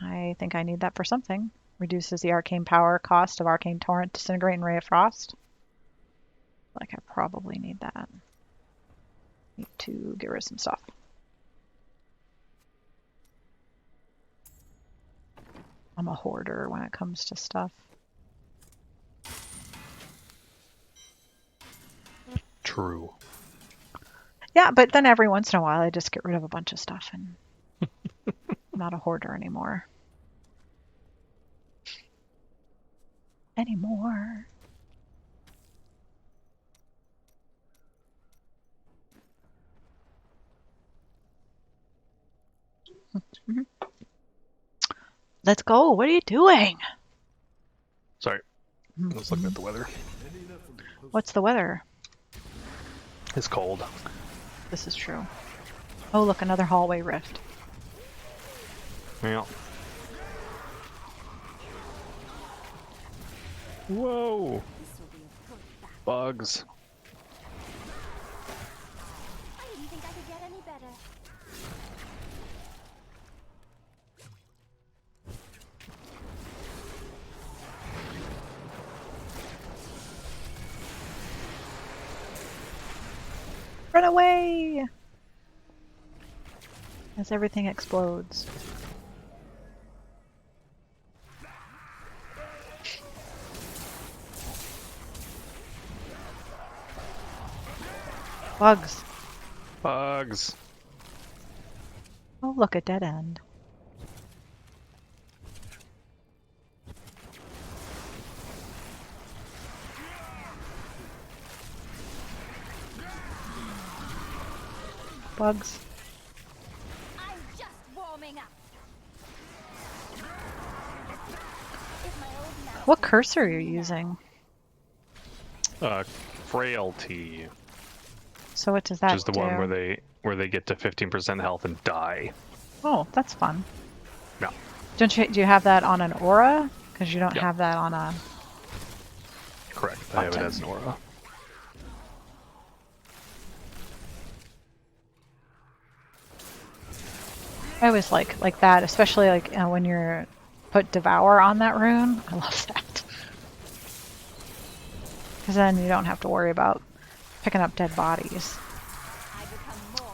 I think I need that for something. Reduces the arcane power cost of Arcane Torrent, Disintegrate, and Ray of Frost. Like I probably need that. Need to get rid of some stuff. I'm a hoarder when it comes to stuff. True. Yeah, but then every once in a while I just get rid of a bunch of stuff and I'm not a hoarder anymore. Let's go. What are you doing? Sorry, I was looking at the weather. What's the weather? It's cold. This is true. Oh, look, another hallway rift. Yeah. Whoa! Bugs. I didn't think I could get any better. Run away! As everything explodes. Bugs. Bugs. Oh, look, a dead end. Bugs. I'm just warming up. Is my old master What cursor are you using? Frailty, So what does which that is the do? one where they get to 15% health and die. Oh, that's fun. Yeah. Do you have that on an aura? Because you don't Yeah. have that on a... Correct. I have it Button. as an aura. I always like that, especially like when you're put Devour on that rune. I love that. Because then you don't have to worry about picking up dead bodies.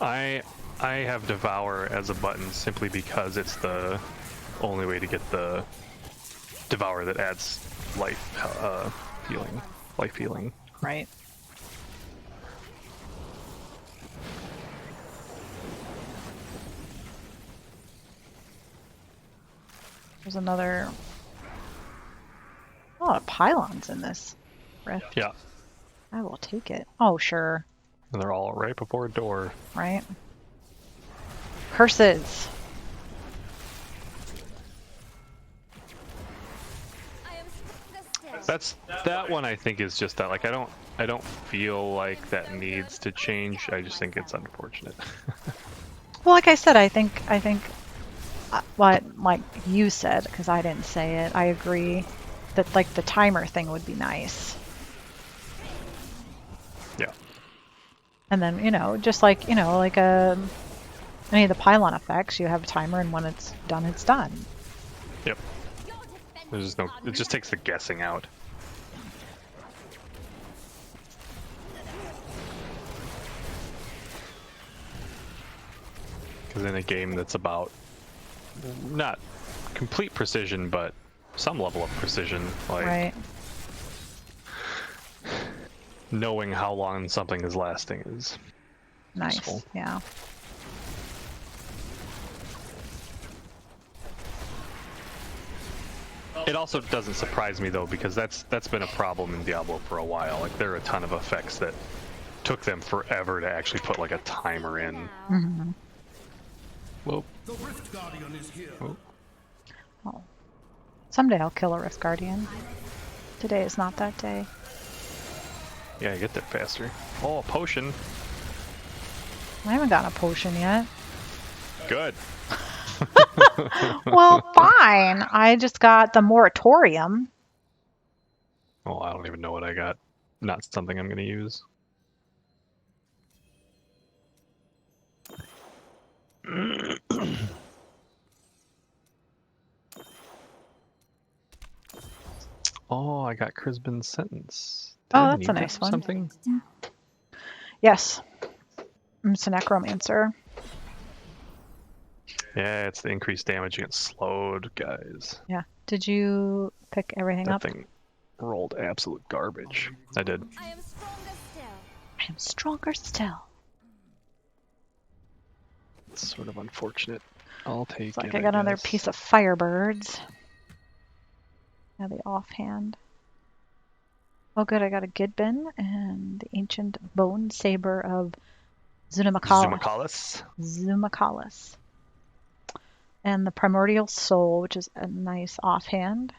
I have Devour as a button simply because it's the only way to get the Devour that adds life healing. Life healing. Right. There's another... a lot of pylons in this rift. Yeah. I will take it. Oh, sure. And they're all right before a door. Right? Curses. I am still. That one I think is just that. Like I don't feel like that needs to change. I just think it's unfortunate. Well, like I said, I think what like you said, because I didn't say it, I agree that like the timer thing would be nice. Yeah. And then, just like, like any of the pylon effects, you have a timer and when it's done, it's done. Yep. There's just no. It just takes the guessing out. Because in a game that's about not complete precision, but some level of precision, like Right. knowing how long something is lasting is Nice. useful. Yeah. It also doesn't surprise me though, because that's been a problem in Diablo for a while. Like there are a ton of effects that took them forever to actually put like a timer in. Mm-hmm. Whoa. The Rift Guardian is here. Whoa. Oh. Someday I'll kill a Rift Guardian. Today is not that day. Yeah, get there faster. Oh, a potion. I haven't gotten a potion yet. Good. Well, fine. I just got the moratorium. Oh, I don't even know what I got. Not something I'm gonna use. Oh, I got Crispin's sentence. Did Oh, I that's a need that nice for one. something? Yes. It's a necromancer. Yeah, it's the increased damage against slowed guys. Yeah. Did you pick everything That up? thing rolled absolute garbage. I did. I am stronger still. I am stronger still. It's sort of unfortunate. I'll take It's like it, I got another guess. piece of Firebirds. Now the offhand. Oh good, I got a Gidbin and the ancient bone saber of Zumakalis. Zumakalis. And the primordial soul, which is a nice offhand.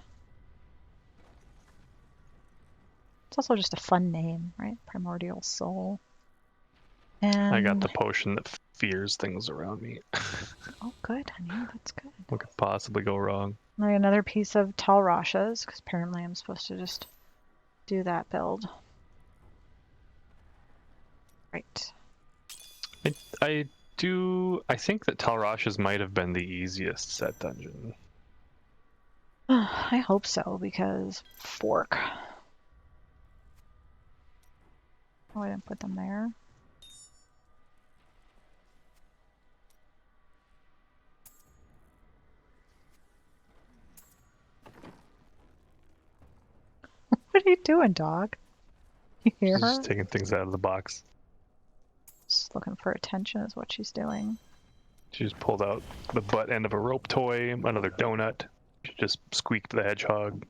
It's also just a fun name, right? Primordial soul. And I got the potion that fears things around me. oh good, honey, that's good. What could possibly go wrong? And I got another piece of Talrashas, because apparently I'm supposed to just do that build. Right. I think that Talrash's might have been the easiest set dungeon. I hope so, because fork. Oh, I didn't put them there. What are you doing, dog? You hear She's her? just taking things out of the box. Just looking for attention is what she's doing. She just pulled out the butt end of a rope toy, another donut. She just squeaked the hedgehog.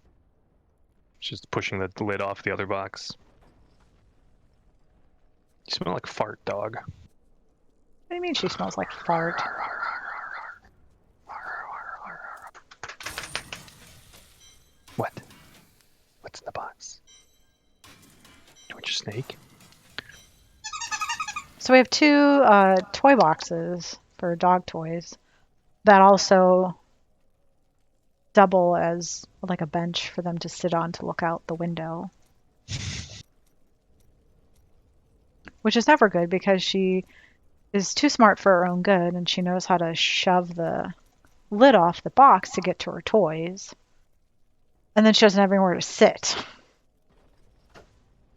She's pushing the lid off the other box. You smell like fart, dog. What do you mean she smells like fart? What? What's in the box? Twitch a snake? So we have two toy boxes for dog toys that also double as like a bench for them to sit on to look out the window. Which is never good because she is too smart for her own good and she knows how to shove the lid off the box to get to her toys. And then she doesn't have anywhere to sit.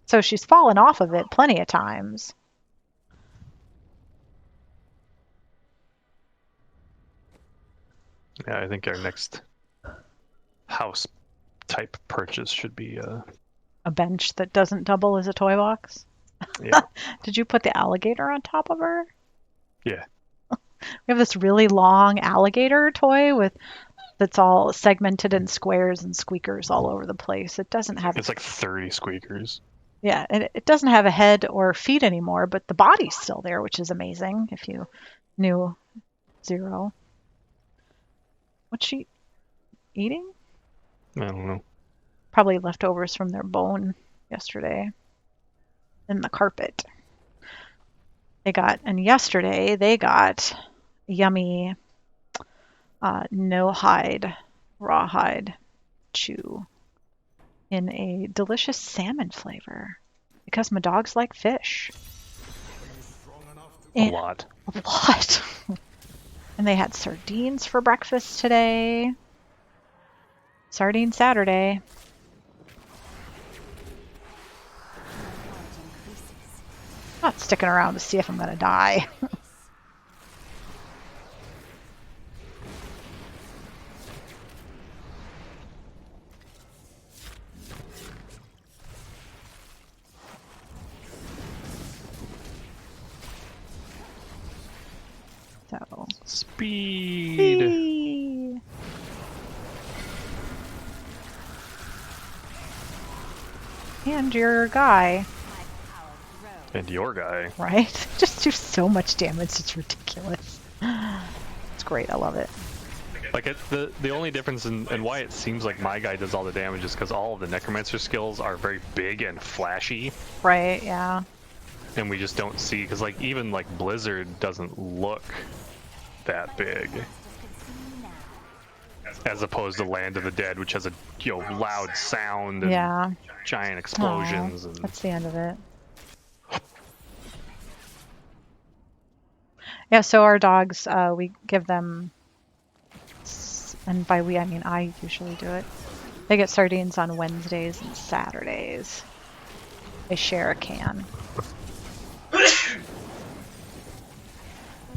So she's fallen off of it plenty of times. Yeah, I think our next house type purchase should be A bench that doesn't double as a toy box. yeah. Did you put the alligator on top of her? Yeah. We have this really long alligator toy that's all segmented in squares and squeakers all over the place. It doesn't have It's like 30 squeakers. yeah, it doesn't have a head or feet anymore, but the body's still there, which is amazing if you knew Zero. What's she eating? I don't know. Probably leftovers from their bone yesterday in the carpet. Yesterday they got yummy no hide, rawhide chew in a delicious salmon flavor because my dogs like fish. A lot. A lot. And they had sardines for breakfast today. Sardine Saturday. I'm not sticking around to see if I'm going to die. So Speed. Whee! And your guy, And your guy. right? Just do so much damage, it's ridiculous. It's great, I love it. Like the only difference in why it seems like my guy does all the damage is because all of the necromancer skills are very big and flashy, Right, yeah. and we just don't see, because like even like Blizzard doesn't look that big, as opposed to Land of the Dead, which has a loud sound and Yeah. giant explosions. Aw, And that's the end of it. Yeah, so our dogs, we give them, and by we I mean I usually do it. They get sardines on Wednesdays and Saturdays. They share a can.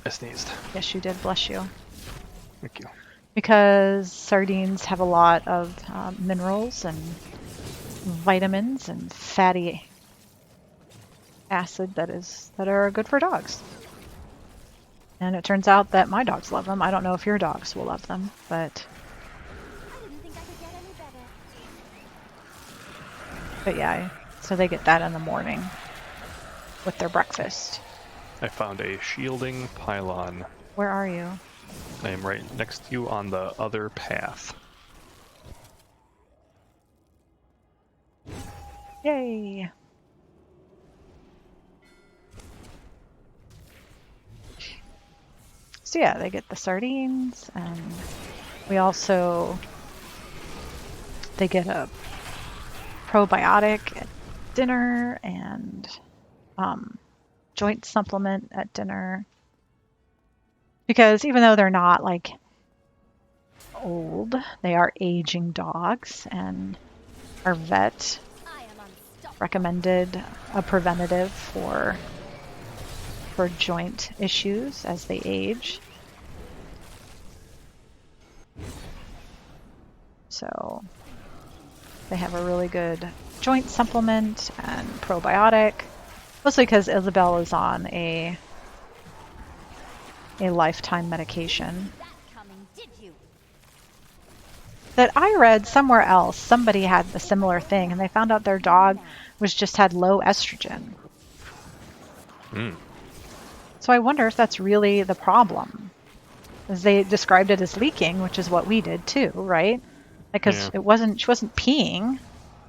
I sneezed. Yes, you did. Bless you. Thank you. Because sardines have a lot of minerals and vitamins and fatty acid that are good for dogs. And it turns out that my dogs love them. I don't know if your dogs will love them, but I didn't think I could get any better. but yeah, so they get that in the morning with their breakfast. I found a shielding pylon. Where are you? I am right next to you on the other path. Yay! So yeah, they get the sardines, and we also, they get a probiotic at dinner and joint supplement at dinner. Because even though they're not like old, they are aging dogs, and our vet I am unstoppable. recommended a preventative for joint issues as they age. So they have a really good joint supplement and probiotic, mostly because Isabel is on a lifetime medication That coming, did you? that I read somewhere else. Somebody had a similar thing, and they found out their dog was just had low estrogen. Mm. So I wonder if that's really the problem. As they described it as leaking, which is what we did too, right? Because Yeah. she wasn't peeing,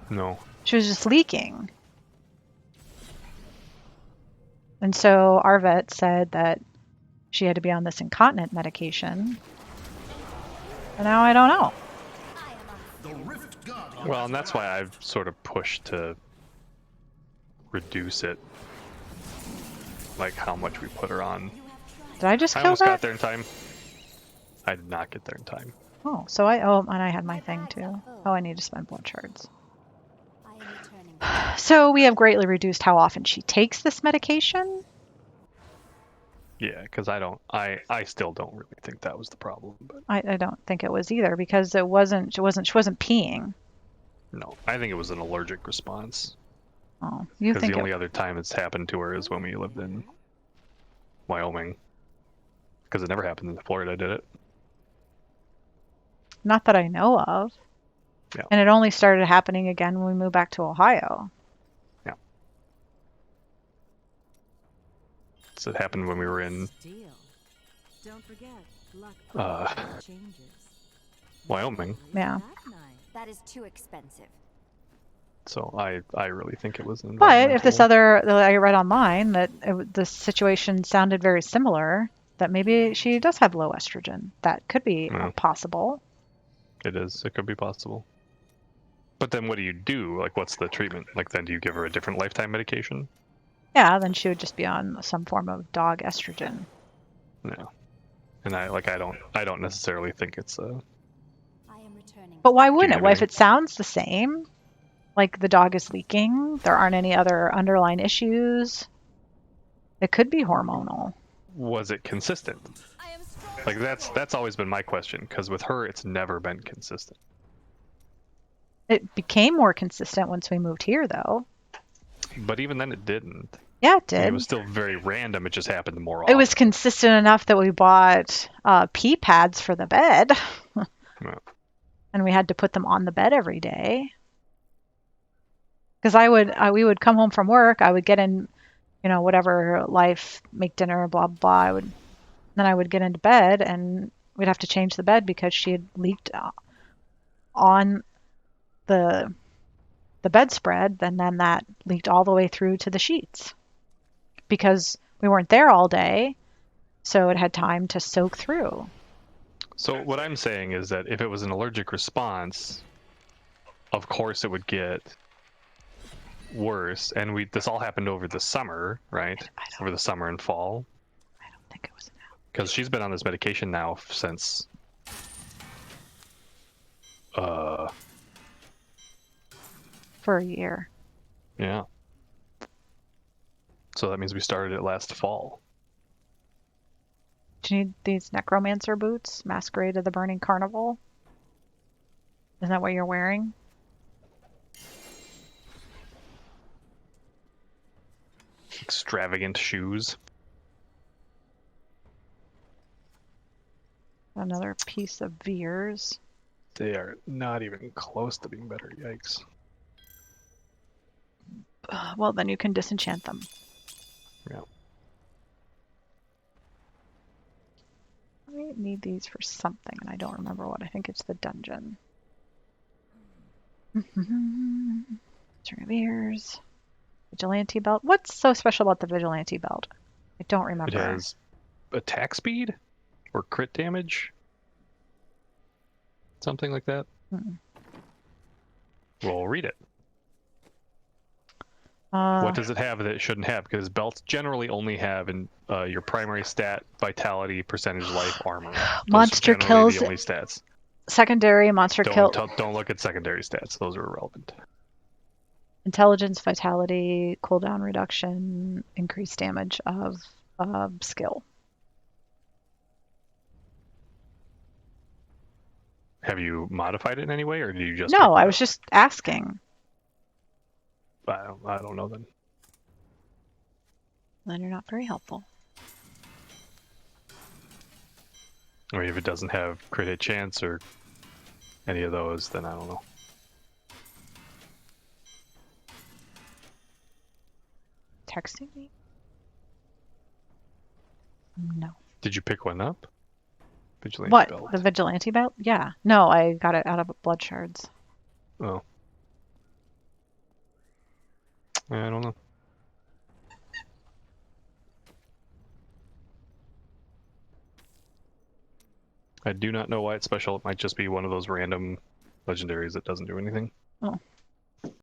No. she was just leaking. And so our vet said that she had to be on this incontinent medication. And now I don't know. I am The Rift Guardian. Well, and that's why I've sort of pushed to reduce it, like how much we put her on. Did I just I kill almost got that? there in time. I did not get there in time. Oh, and I had my thing too. Oh, I need to spend blood shards. I am returning. So we have greatly reduced how often she takes this medication. Yeah, because I still don't really think that was the problem. But I don't think it was either, because she wasn't peeing. no, I think it was an allergic response. Oh, you Because think the only it? other time it's happened to her is when we lived in Wyoming. Because it never happened in Florida, did it? Not that I know of. Yeah. And it only started happening again when we moved back to Ohio. Yeah. So it happened when we were in Deal. Don't forget, luck Uh, changes. Wyoming. Yeah. That night. That is too expensive. So I really think it was an But if this environmental- other, I read online that the situation sounded very similar, that maybe she does have low estrogen. That could be Yeah. possible. It is. It could be possible. But then what do you do? Like, what's the treatment? Like, then do you give her a different lifetime medication? Yeah, then she would just be on some form of dog estrogen. No. And I don't necessarily think it's a. I am returning. But why wouldn't it? What if anything? it sounds the same? Like the dog is leaking, there aren't any other underlying issues. It could be hormonal. Was it consistent? I am strong. Like that's always been my question. Because with her, it's never been consistent. It became more consistent once we moved here, though. But even then, it didn't. Yeah, it Like, did. it was still very random. It just happened more It often. was consistent enough that we bought pee pads for the bed, Yeah. and we had to put them on the bed every day. Because we would come home from work, I would get in, whatever life, make dinner, blah blah. Then I would get into bed, and we'd have to change the bed because she had leaked on the bedspread, and then that leaked all the way through to the sheets because we weren't there all day, so it had time to soak through. So what I'm saying is that if it was an allergic response, of course it would get worse. And this all happened over the summer, right? Over the summer and fall. I don't think it was an Because she's been on this medication now since for a year. yeah. So that means we started it last fall. Do you need these necromancer boots? Masquerade of the Burning Carnival? Isn't that what you're wearing? Extravagant shoes. Another piece of Veers. They are not even close to being better. Yikes. Well, then you can disenchant them. Yeah. I need these for something, and I don't remember what. I think it's the dungeon. String of Ears. Vigilante belt. What's so special about the vigilante belt? I don't remember. It has attack speed or crit damage. Something like that. We'll read it. What does it have that it shouldn't have? Because belts generally only have in your primary stat, vitality, percentage life, armor. Monster kills. The only stats. Secondary monster kill. Don't look at secondary stats; those are irrelevant. Intelligence, vitality, cooldown reduction, increased damage of skill. Have you modified it in any way, or do you just? No, I was just asking. I don't know then. Then you're not very helpful. Or if it doesn't have crit hit chance or any of those, then I don't know. Texting me? No. Did you pick one up? Vigilante What? belt. The vigilante belt? Yeah. No, I got it out of blood shards. Oh. I don't know. I do not know why it's special. It might just be one of those random legendaries that doesn't do anything. Oh,